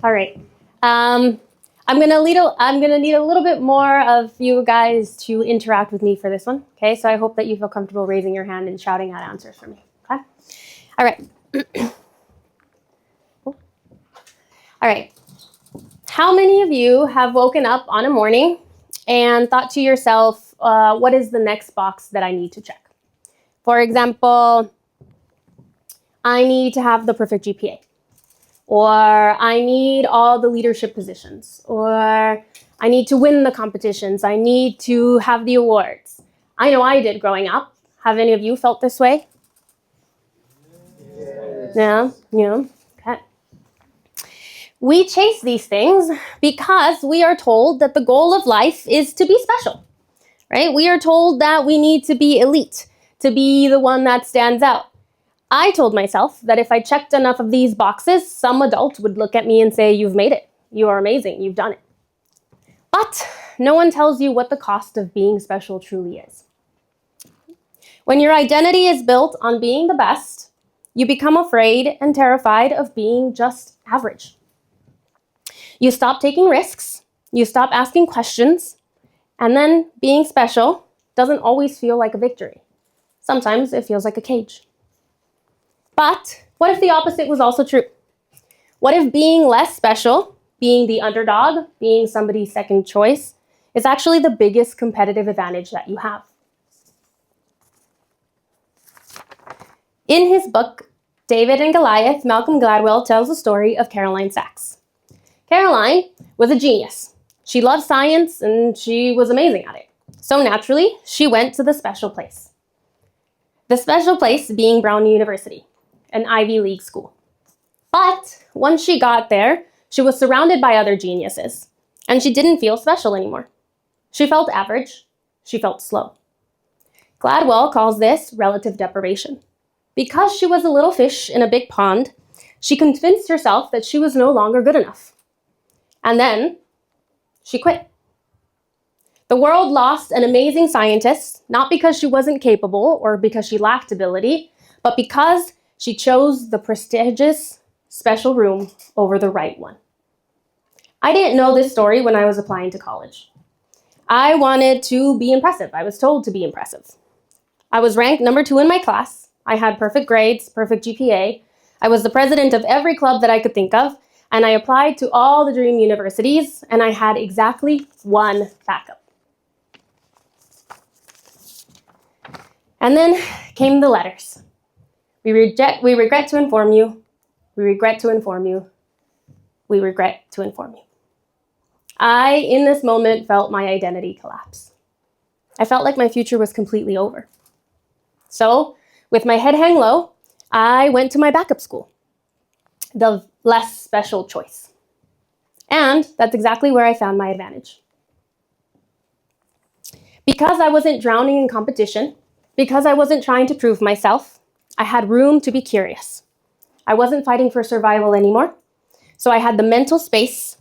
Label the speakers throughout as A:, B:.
A: All right. I'm gonna need a little bit more of you guys to interact with me for this one. Okay, so I hope that you feel comfortable raising your hand and shouting out answers for me. Okay. All right. All right. How many of you have woken up on a morning and thought to yourself, what is the next box that I need to check? For example, I need to have the perfect GPA, or I need all the leadership positions, or I need to win the competitions, I need to have the awards. I know I did growing up. Have any of you felt this way? Yes. Yeah. Okay. We chase these things because we are told that the goal of life is to be special, right? We are told that we need to be elite, to be the one that stands out. I told myself that if I checked enough of these boxes, some adult would look at me and say, you've made it. You are amazing. You've done it. But no one tells you what the cost of being special truly is. When your identity is built on being the best, you become afraid and terrified of being just average. You stop taking risks, you stop asking questions, and then being special doesn't always feel like a victory. Sometimes it feels like a cage. But what if the opposite was also true? What if being less special, being the underdog, being somebody's second choice, is actually the biggest competitive advantage that you have? In his book, David and Goliath, Malcolm Gladwell tells the story of Caroline Sachs. Caroline was a genius. She loved science and she was amazing at it. So naturally, she went to the special place. The special place being Brown University, an Ivy League school. But once she got there, she was surrounded by other geniuses, and she didn't feel special anymore. She felt average. She felt slow. Gladwell calls this relative deprivation. Because she was a little fish in a big pond, she convinced herself that she was no longer good enough. And then she quit. The world lost an amazing scientist, not because she wasn't capable or because she lacked ability, but because she chose the prestigious special room over the right one. I didn't know this story when I was applying to college. I wanted to be impressive. I was told to be impressive. I was ranked number 2 in my class. I had perfect grades, perfect GPA. I was the president of every club that I could think of, and I applied to all the dream universities, and I had exactly one backup. And then came the letters. We regret to inform you. We regret to inform you. We regret to inform you. I, in this moment, felt my identity collapse. I felt like my future was completely over. So, with my head hang low, I went to my backup school, the less special choice. And that's exactly where I found my advantage. Because I wasn't drowning in competition, because I wasn't trying to prove myself, I had room to be curious. I wasn't fighting for survival anymore, so I had the mental space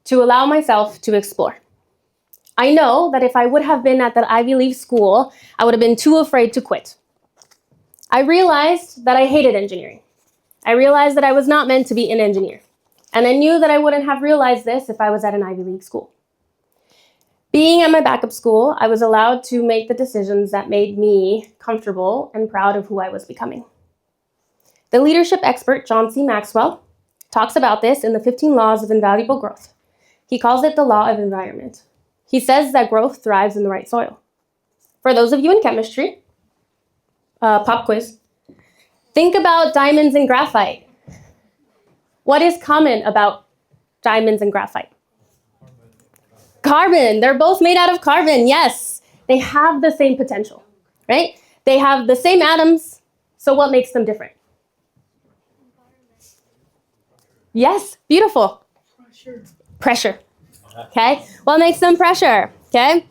A: to allow myself to explore. I know that if I would have been at that Ivy League school, I would have been too afraid to quit. I realized that I hated engineering. I realized that I was not meant to be an engineer. And I knew that I wouldn't have realized this if I was at an Ivy League school. Being at my backup school, I was allowed to make the decisions that made me comfortable and proud of who I was becoming. The leadership expert, John C. Maxwell, talks about this in the 15 Laws of Invaluable Growth. He calls it the law of environment. He says that growth thrives in the right soil. For those of you in chemistry, pop quiz, think about diamonds and graphite. What is common about diamonds and graphite? Carbon. They're both made out of carbon. Yes, they have the same potential, right? They have the same atoms. So what makes them different? Yes, beautiful. Pressure. Okay. What makes them pressure? Okay.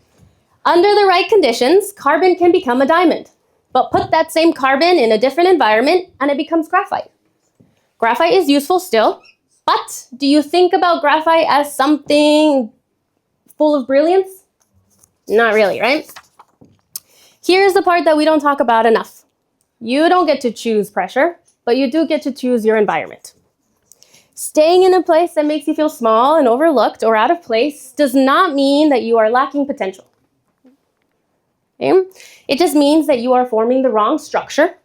A: Under the right conditions, carbon can become a diamond. But put that same carbon in a different environment and it becomes graphite. Graphite is useful still, but do you think about graphite as something full of brilliance? Not really, right? Here's the part that we don't talk about enough. You don't get to choose pressure, but you do get to choose your environment. Staying in a place that makes you feel small and overlooked or out of place does not mean that you are lacking potential. Okay? It just means that you are forming the wrong structure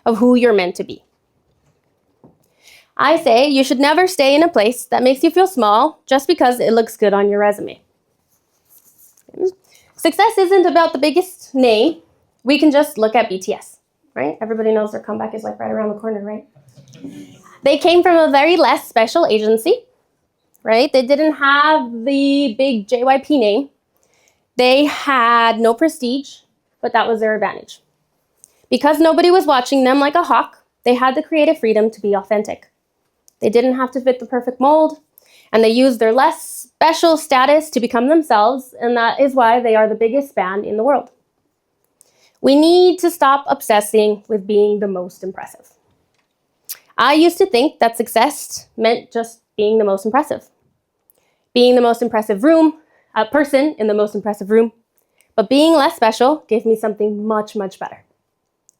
A: of who you're meant to be. I say you should never stay in a place that makes you feel small just because it looks good on your resume. Okay? Success isn't about the biggest name. We can just look at BTS, right? Everybody knows their comeback is like right around the corner, right? They came from a very less special agency, right? They didn't have the big JYP name. They had no prestige, but that was their advantage. Because nobody was watching them like a hawk, they had the creative freedom to be authentic. They didn't have to fit the perfect mold, and they used their less special status to become themselves, and that is why they are the biggest band in the world. We need to stop obsessing with being the most impressive. I used to think that success meant just being the most impressive. Being the most impressive person in the most impressive room. But being less special gave me something much, much better.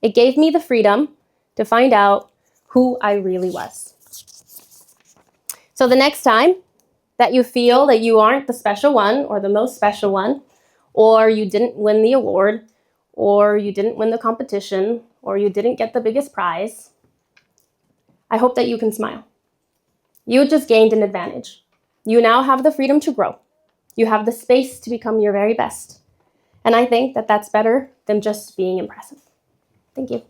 A: It gave me the freedom to find out who I really was. So the next time that you feel that you aren't the special one or the most special one, or you didn't win the award, or you didn't win the competition, or you didn't get the biggest prize, I hope that you can smile. You just gained an advantage. You now have the freedom to grow. You have the space to become your very best. And I think that that's better than just being impressive. Thank you.